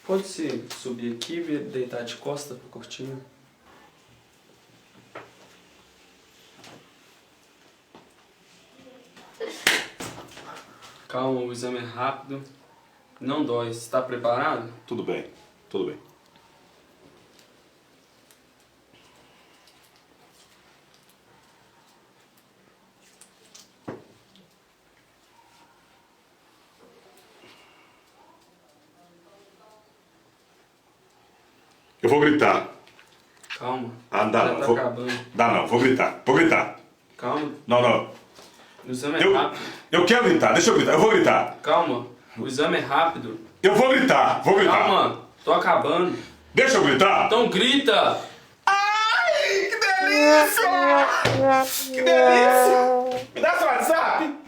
Pode se subir aqui e deitar de costa pra cortina? Calma, o exame é rápido. Não dói. Você tá preparado? Tudo bem, tudo bem. Eu vou gritar. Calma. Ah, dá Já não. tá Vou... acabando. Dá não, vou gritar. Vou gritar. Calma. Não, não. O exame é rápido. Eu quero gritar, deixa eu gritar. Eu vou gritar. Calma. O exame é rápido. Eu vou gritar, vou gritar. Calma. Tô acabando. Deixa eu gritar. Então grita! Ai, que delícia! Que delícia! Me dá seu WhatsApp?